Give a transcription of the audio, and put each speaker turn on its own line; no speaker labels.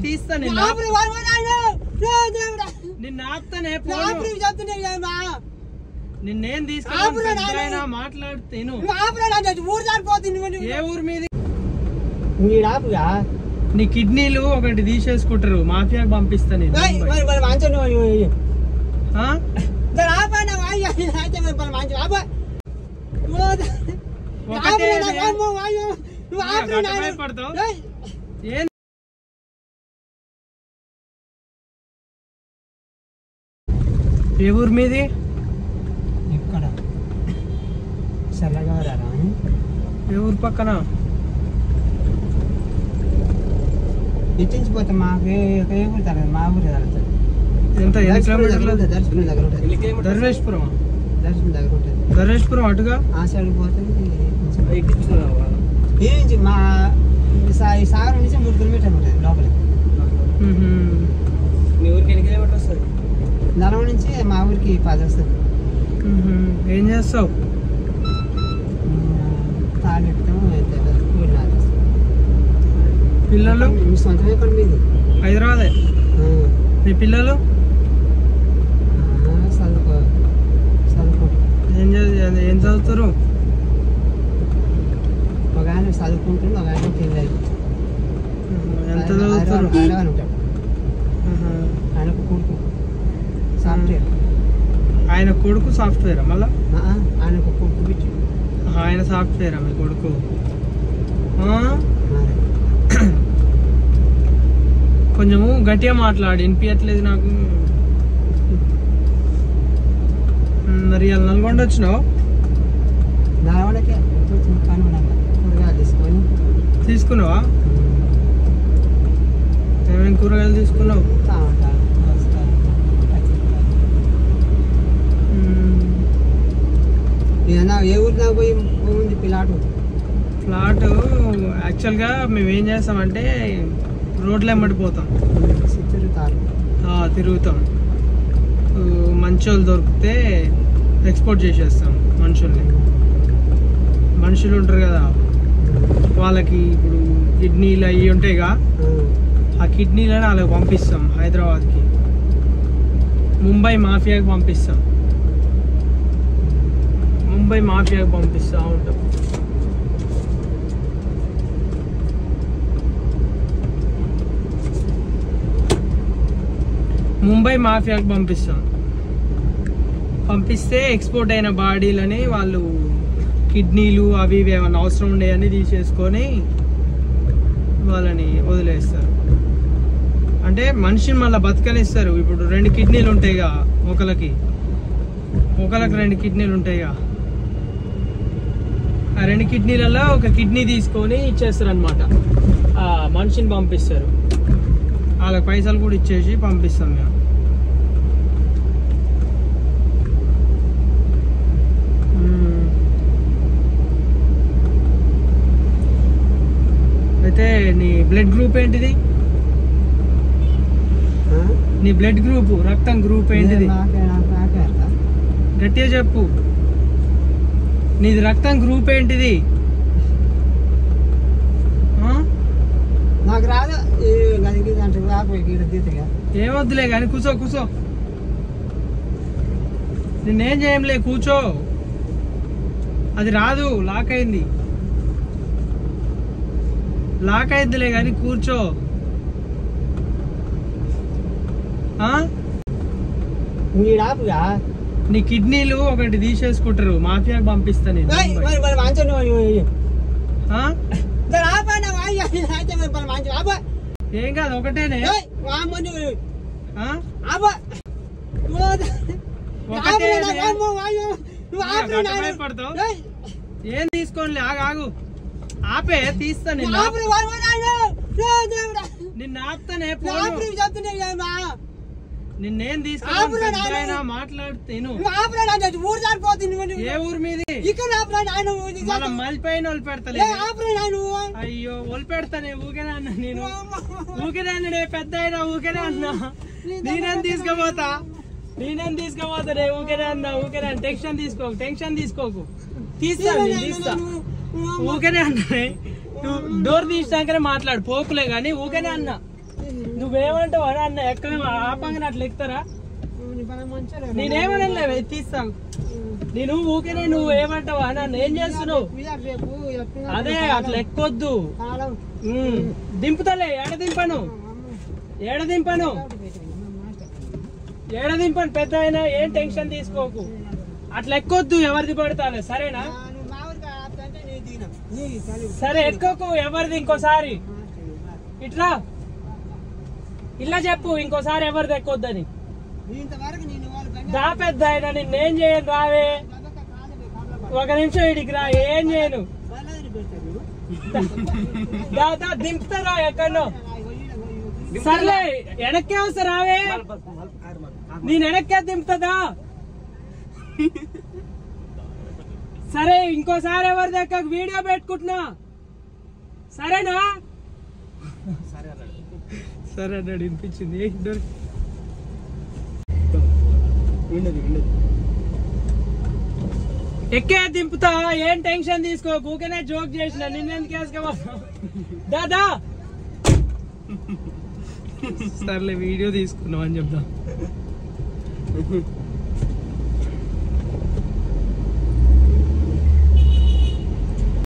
తీస్తా నిన్ను ఆపుతానే నిన్నేం తీసుకున్నా మాట్లాడుతాను ఏ ఊరు మీది నీ కిడ్నీలు ఒకటి తీసేసుకుంటారు మాఫియాకి పంపిస్తా నేను భయపడతావు ఏ ఊరు మీది
ఇక్కడ చల్లగా
ఏ ఊరు పక్కన
ఇచ్చించిపోతే మాకు ఏ ఊరు తరగదు మా ఊరు తరగదు
ఎంత
కిలోమీటర్లు దర్శనం దగ్గర ఉంటుంది
ధర్మేశ్వరం
దర్శనం దగ్గర ఉంటుంది
ధర్మేశ్వరం అటుగా
ఆ సైడ్ పోతే ఈ నుంచి మా ఈ సాగర్ నుంచి 3 కిలోమీటర్లు ఉంటుంది లోపలికి
మీ ఊరికి ఎన్ని కిలోమీటర్ వస్తుంది
నలభై నుంచి మా ఊరికి 10 వస్తుంది
ఏం చేస్తావు
తాగెత్తాము
పిల్లలు
మీ సొంతం ఎక్కడ మీది
హైదరాబాదే మీ పిల్లలు ఏం చదువుతారు
ఒక ఆయన చదువుకుంటుంది ఒక ఆయన పెళ్ళి
ఎంత చదువుతారు
ఆయన కొడుకు సాఫ్ట్వేర్
ఆయన కొడుకు సాఫ్ట్వేరా మళ్ళా
ఆయన కొడుకు పిచ్చి
ఆయన సాఫ్ట్వేరా మీ కొడుకు కొంచెము గట్టిగా మాట్లాడి వినిపించట్లేదు నాకు మరి నల్గొండ వచ్చినావు
నల్గొండకే కూరగాయలు తీసుకొని
తీసుకున్నావా ఏమేమి కూరగాయలు తీసుకున్నావు
ఏ ఊరు దాకా పోయి ఉంది
ఫ్లాట్ యాక్చువల్గా మేము ఏం చేస్తామంటే రోడ్లు ఎమ్మడిపోతాం తిరుగుతాం మంచోళ్ళు దొరికితే ఎక్స్పోర్ట్ చేసేస్తాం మనుషులు ఉంటారు కదా వాళ్ళకి ఇప్పుడు కిడ్నీలు అవి ఉంటాయిగా ఆ కిడ్నీలను వాళ్ళకి పంపిస్తాం హైదరాబాద్కి ముంబై మాఫియాకి పంపిస్తాం పంపిస్తూ ఉంటాం ముంబై మాఫియాకి పంపిస్తే ఎక్స్పోర్ట్ అయిన బాడీలని వాళ్ళు కిడ్నీలు అవి ఇవి ఏమైనా అవసరం ఉండేవన్నీ తీసేసుకొని వాళ్ళని వదిలేస్తారు అంటే మనిషిని మళ్ళీ బతకనిస్తారు ఇప్పుడు 2 కిడ్నీలు ఉంటాయిగా ఒకరికి 2 కిడ్నీలు ఉంటాయిగా ఆ 2 కిడ్నీలలో ఒక కిడ్నీ తీసుకొని ఇచ్చేస్తారు అనమాట మనిషిని పంపిస్తారు వాళ్ళకి పైసలు కూడా ఇచ్చేసి పంపిస్తాం మేము అయితే నీ బ్లడ్ గ్రూప్ ఏంటిది నీ బ్లడ్ గ్రూప్ రక్తం గ్రూప్ ఏంటిది గట్టిగా చెప్పు నీది రక్తం గ్రూప్ ఏంటిది
నాకు రాదు
ఏమొద్దులే కానీ కూర్చో నిన్నేం చేయంలే కూర్చో అది రాదు లాక్ అయిందిలే కానీ కూర్చో నీ కిడ్నీలు ఒకటి తీసేసుకుంటారు మాఫియాకి పంపిస్తా నేను ఏం కాదు ఒకటేనే భయపడతావు ఏం తీసుకోండి ఆగు ఆపే తీస్తా నిన్ను ఆపుతానే నిన్నేం తీసుకున్నా మాట్లాడుతాను ఏ ఊరు మీది మళ్ళీ పెడతలే అయ్యో ఒలి పెడతానే ఊకేనే అన్నా నేను ఊకేనే అన్నాడే పెద్ద అయినా ఊకేనే అన్నా నేనేం తీసుకుపోతా ఊకేనే అన్నా ఊకేనే టెన్షన్ తీసుకోకు తీస్తా ఊకేనే అన్నా డోర్ తీసాకనే మాట్లాడు పోకులే గానీ ఊకేనే అన్నా నువ్వేమంటావు అన్న ఎక్కడ ఆపంగా అట్లా ఎక్కుతారా నేనేమనలే తీస్తాను నేను ఊకేనే నువ్వు ఏమంటావు అని ఏం చేస్తున్నావు అదే అట్లా ఎక్కొద్దు దింపుతలే ఏడదింపను పెద్ద అయినా ఏం టెన్షన్ తీసుకోకు అట్లా ఎక్కొద్దు ఎవరిది పడతాను సరేనా సరే ఎక్కోకు ఎవరిది ఇంకోసారి ఇట్లా ఇలా చెప్పు ఇంకోసారి ఎవరిది ఎక్కొద్దని దా పెద్ద అయినా నిన్నేం చేయను రావే ఒక నిమిషం ఇడికి రా ఏం చేయను దాదా దింపుతారా ఎక్కడో సర్లే వెనక్కే వస్తా రావే నేను వెనక్కే దింపుతుందా సరే ఇంకోసారి ఎవరి దగ్గర వీడియో పెట్టుకుంటున్నా సరేనా సరే అన్నాడు వినిపించింది ఎక్కే దింపుతా ఏం టెన్షన్ తీసుకో ఊకనే జోక్ చేసిన నిన్నెందుకు వేసుకోవాలి దాదా సర్లే వీడియో తీసుకున్నావు అని చెప్తా